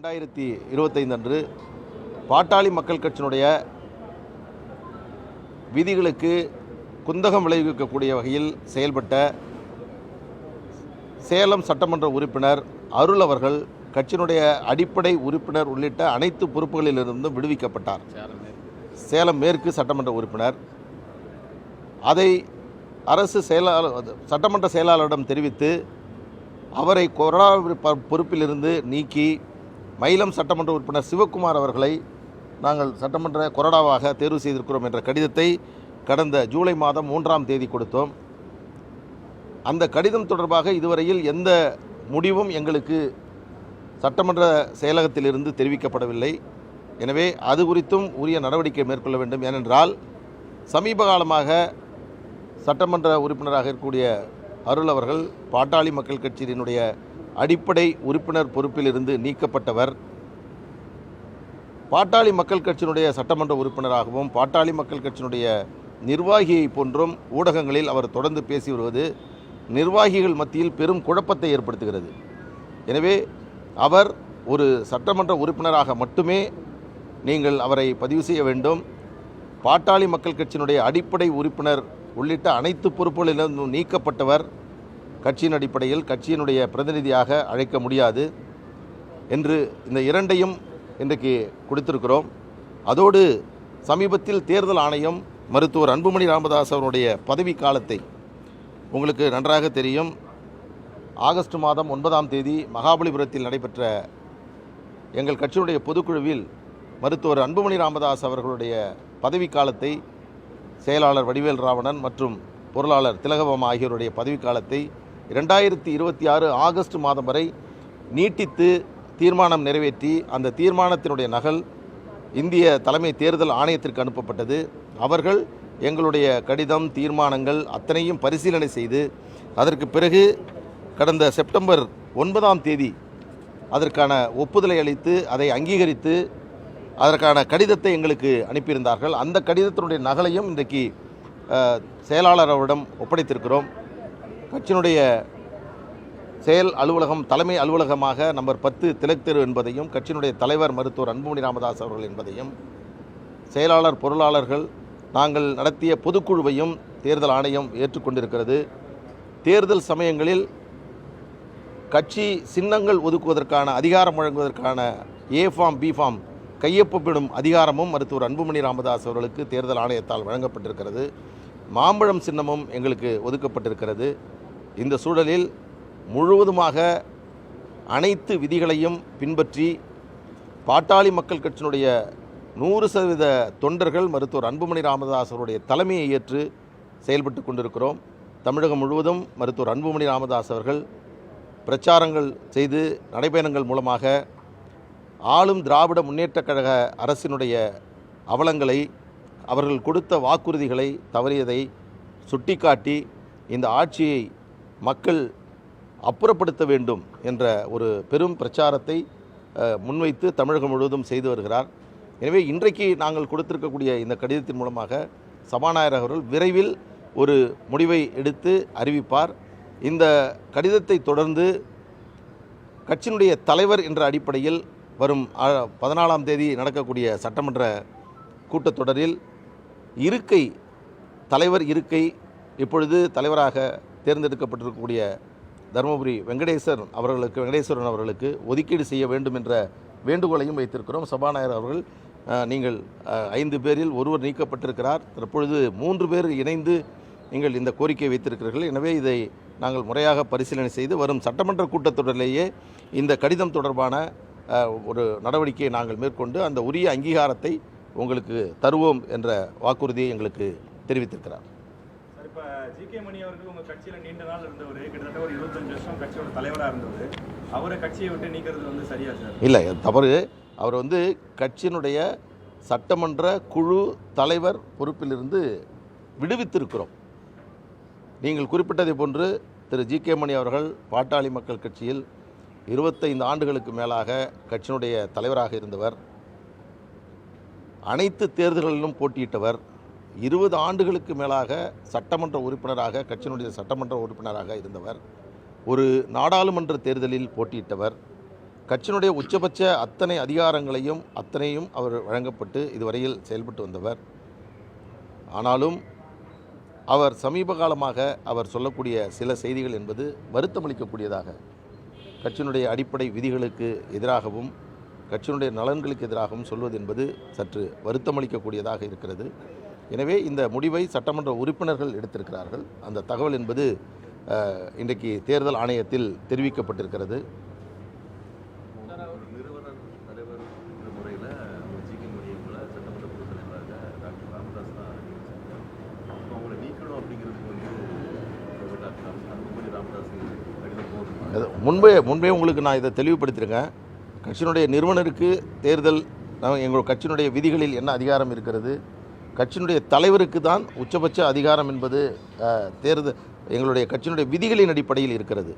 2025 அன்று பாட்டாளி மக்கள் கட்சியினுடைய விதிகளுக்கு குந்தகம் விளைவிக்கக்கூடிய வகையில் செயல்பட்ட சேலம் சட்டமன்ற உறுப்பினர் அருள் அவர்கள் கட்சியினுடைய அடிப்படை உறுப்பினர் உள்ளிட்ட அனைத்து பொறுப்புகளிலிருந்தும் விடுவிக்கப்பட்டார். சேலம் மேற்கு சட்டமன்ற உறுப்பினர் அதை அரசு சட்டமன்ற செயலாளரிடம் தெரிவித்து அவரை கொறடா பொறுப்பிலிருந்து நீக்கி மயிலம் சட்டமன்ற உறுப்பினர் சிவக்குமார் அவர்களை நாங்கள் சட்டமன்ற கொறடாவாக தேர்வு செய்திருக்கிறோம் என்ற கடிதத்தை கடந்த ஜூலை மாதம் 3ஆம் தேதி கொடுத்தோம். அந்த கடிதம் தொடர்பாக இதுவரையில் எந்த முடிவும் எங்களுக்கு சட்டமன்ற செயலகத்திலிருந்து தெரிவிக்கப்படவில்லை. எனவே அது குறித்தும் உரிய நடவடிக்கை மேற்கொள்ள வேண்டும். ஏனென்றால் சமீப காலமாக சட்டமன்ற உறுப்பினராக இருக்கக்கூடிய அருள் அவர்கள் பாட்டாளி மக்கள் கட்சியினுடைய அடிப்படை உறுப்பினர் பொறுப்பிலிருந்து நீக்கப்பட்டவர். பாட்டாளி மக்கள் கட்சியினுடைய சட்டமன்ற உறுப்பினராகவும் பாட்டாளி மக்கள் கட்சியினுடைய நிர்வாகியை போன்றும் ஊடகங்களில் அவர் தொடர்ந்து பேசி வருவது நிர்வாகிகள் மத்தியில் பெரும் குழப்பத்தை ஏற்படுத்துகிறது. எனவே அவர் ஒரு சட்டமன்ற உறுப்பினராக மட்டுமே நீங்கள் அவரை பதிவு செய்ய வேண்டும். பாட்டாளி மக்கள் கட்சியினுடைய அடிப்படை உறுப்பினர் உள்ளிட்ட அனைத்து பொறுப்புகளிலிருந்தும் நீக்கப்பட்டவர் கட்சியின் அடிப்படையில் கட்சியினுடைய பிரதிநிதியாக அழைக்க முடியாது என்று இந்த இரண்டையும் இன்றைக்கு கொடுத்திருக்கிறோம். அதோடு சமீபத்தில் தேர்தல் ஆணையம் மருத்துவர் அன்புமணி ராமதாஸ் அவருடைய பதவி காலத்தை உங்களுக்கு நன்றாக தெரியும். ஆகஸ்ட் மாதம் 9ஆம் தேதி மகாபலிபுரத்தில் நடைபெற்ற எங்கள் கட்சியினுடைய பொதுக்குழுவில் மருத்துவர் அன்புமணி ராமதாஸ் அவர்களுடைய பதவி காலத்தை செயலாளர் வடிவேல் ராவணன் மற்றும் பொருளாளர் திலகபாமா ஆகியோருடைய பதவிக்காலத்தை 2026 ஆகஸ்ட் மாதம் வரை நீட்டித்து தீர்மானம் நிறைவேற்றி அந்த தீர்மானத்தினுடைய நகல் இந்திய தலைமை தேர்தல் ஆணையத்திற்கு அனுப்பப்பட்டது. அவர்கள் எங்களுடைய கடிதம் தீர்மானங்கள் அத்தனையும் பரிசீலனை செய்து அதற்கு பிறகு கடந்த செப்டம்பர் 9ஆம் தேதி அதற்கான ஒப்புதலை அளித்து அதை அங்கீகரித்து அதற்கான கடிதத்தை எங்களுக்கு அனுப்பியிருந்தார்கள். அந்த கடிதத்தினுடைய நகலையும் இன்றைக்கு செயலாளர் அவரிடம் ஒப்படைத்திருக்கிறோம். கட்சியினுடைய செயல் அலுவலகம் தலைமை அலுவலகமாக நம்பர் 10 திலக் தெரு என்பதையும் கட்சியினுடைய தலைவர் மருத்துவர் அன்புமணி ராமதாஸ் அவர்கள் என்பதையும் செயலாளர் பொருளாளர்கள் நாங்கள் நடத்திய பொதுக்குழுவையும் தேர்தல் ஆணையம் ஏற்றுக்கொண்டிருக்கிறது. தேர்தல் சமயங்களில் கட்சி சின்னங்கள் ஒதுக்குவதற்கான அதிகாரம் வழங்குவதற்கான ஏ ஃபார்ம் பி ஃபார்ம் கையொப்பமிடும் அதிகாரமும் மருத்துவர் அன்புமணி ராமதாஸ் அவர்களுக்கு தேர்தல் ஆணையத்தால் வழங்கப்பட்டிருக்கிறது. மாம்பழம் சின்னமும் எங்களுக்கு ஒதுக்கப்பட்டிருக்கிறது. இந்த சூழலில் முழுவதுமாக அனைத்து விதிகளையும் பின்பற்றி பாட்டாளி மக்கள் கட்சியினுடைய 100% தொண்டர்கள் மருத்துவர் அன்புமணி ராமதாஸ் அவருடைய தலைமையை ஏற்று செயல்பட்டு கொண்டிருக்கிறோம். தமிழகம் முழுவதும் மருத்துவர் அன்புமணி ராமதாஸ் அவர்கள் பிரச்சாரங்கள் செய்து நடைபயணங்கள் மூலமாக ஆளும் திராவிட முன்னேற்றக் கழக அரசினுடைய அவலங்களை அவர்கள் கொடுத்த வாக்குறுதிகளை தவறியதை சுட்டிக்காட்டி இந்த ஆட்சியை மக்கள் அப்புறப்படுத்த வேண்டும் என்ற ஒரு பெரும் பிரச்சாரத்தை முன்வைத்து தமிழகம் முழுவதும் செய்து வருகிறார். எனவே இன்றைக்கு நாங்கள் கொடுத்திருக்கக்கூடிய இந்த கடிதத்தின் மூலமாக சபாநாயகர் அவர்கள் விரைவில் ஒரு முடிவை எடுத்து அறிவிப்பார். இந்த கடிதத்தை தொடர்ந்து கட்சியினுடைய தலைவர் என்ற அடிப்படையில் வரும் 14ஆம் தேதி நடக்கக்கூடிய சட்டமன்ற கூட்டத்தொடரில் தலைவர் இருக்கை இப்பொழுது தலைவராக தேர்ந்தெடுக்கப்பட்டிருக்கக்கூடிய தருமபுரி வெங்கடேஸ்வரன் அவர்களுக்கு ஒதுக்கீடு செய்ய வேண்டும் என்ற வேண்டுகோளையும் வைத்திருக்கிறோம். சபாநாயகர் அவர்கள் நீங்கள் 5 பேரில் ஒருவர் நீக்கப்பட்டிருக்கிறார், தற்பொழுது 3 பேர் இணைந்து நீங்கள் இந்த கோரிக்கையை வைத்திருக்கிறீர்கள். எனவே இதை நாங்கள் முறையாக பரிசீலனை செய்து வரும் சட்டமன்ற கூட்டத்தொடரிலேயே இந்த கடிதம் தொடர்பான ஒரு நடவடிக்கையை நாங்கள் மேற்கொண்டு அந்த உரிய அங்கீகாரத்தை உங்களுக்கு தருவோம் என்ற வாக்குறுதியை எங்களுக்கு தெரிவித்திருக்கிறார். இப்போ ஜி.கே. மணி அவர்கள் உங்கள் கட்சியில் நீண்ட நாள் இருந்தவர், கிட்டத்தட்ட ஒரு 25 வருஷம் கட்சியோட தலைவராக இருந்தவர், அவரை கட்சியை விட்டு நீக்கிறது சரியா சார்? இல்லை, தவறு. அவர் கட்சியினுடைய சட்டமன்ற குழு தலைவர் பொறுப்பிலிருந்து விடுவித்திருக்கிறோம். நீங்கள் குறிப்பிட்டதை போன்று திரு ஜி.கே. மணி அவர்கள் பாட்டாளி மக்கள் கட்சியில் 25 ஆண்டுகளுக்கு மேலாக கட்சியினுடைய தலைவராக இருந்தவர், அனைத்து தேர்தல்களிலும் போட்டியிட்டவர், 20 ஆண்டுகளுக்கு மேலாக சட்டமன்ற உறுப்பினராக கட்சியினுடைய சட்டமன்ற உறுப்பினராக இருந்தவர், ஒரு நாடாளுமன்ற தேர்தலில் போட்டியிட்டவர், கட்சியினுடைய உச்சபட்ச அத்தனை அதிகாரங்களையும் அத்தனையும் அவர் வழங்கப்பட்டு இதுவரையில் செயல்பட்டு வந்தவர். ஆனாலும் அவர் சமீப காலமாக அவர் சொல்லக்கூடிய சில செய்திகள் என்பது வருத்தமளிக்கக்கூடியதாக, கட்சியினுடைய அடிப்படை விதிகளுக்கு எதிராகவும் கட்சியினுடைய நலன்களுக்கு எதிராகவும் சொல்வது என்பது சற்று வருத்தமளிக்கக்கூடியதாக இருக்கிறது. எனவே இந்த முடிவை சட்டமன்ற உறுப்பினர்கள் எடுத்திருக்கிறார்கள். அந்த தகவல் என்பது இன்றைக்கு தேர்தல் ஆணையத்தில் தெரிவிக்கப்பட்டிருக்கிறது. நிறுவனர் தலைவர் என்ற முறையில் ஜிகே மணியவங்களை சட்டமன்ற குழு தலைவராக டாக்டர் ராமதாஸ் தான் அறிவிச்சாங்க. அப்போ அவங்களை நீக்கணும் அப்படிங்கிறதுக்கு டாக்டர் அன்புமணி ராமதாஸ் கடிதம் போதும். முன்பே உங்களுக்கு நான் இதை தெளிவுபடுத்திருக்கேன். கட்சியினுடைய நிறுவனருக்கு தேர்தல் எங்கள் கட்சியினுடைய விதிகளில் என்ன அதிகாரம் இருக்கிறது, கட்சியினுடைய தலைவருக்கு தான் உச்சபட்ச அதிகாரம் என்பது தேர்தல் எங்களுடைய கட்சியினுடைய விதிகளின் அடிப்படையில் இருக்கிறது.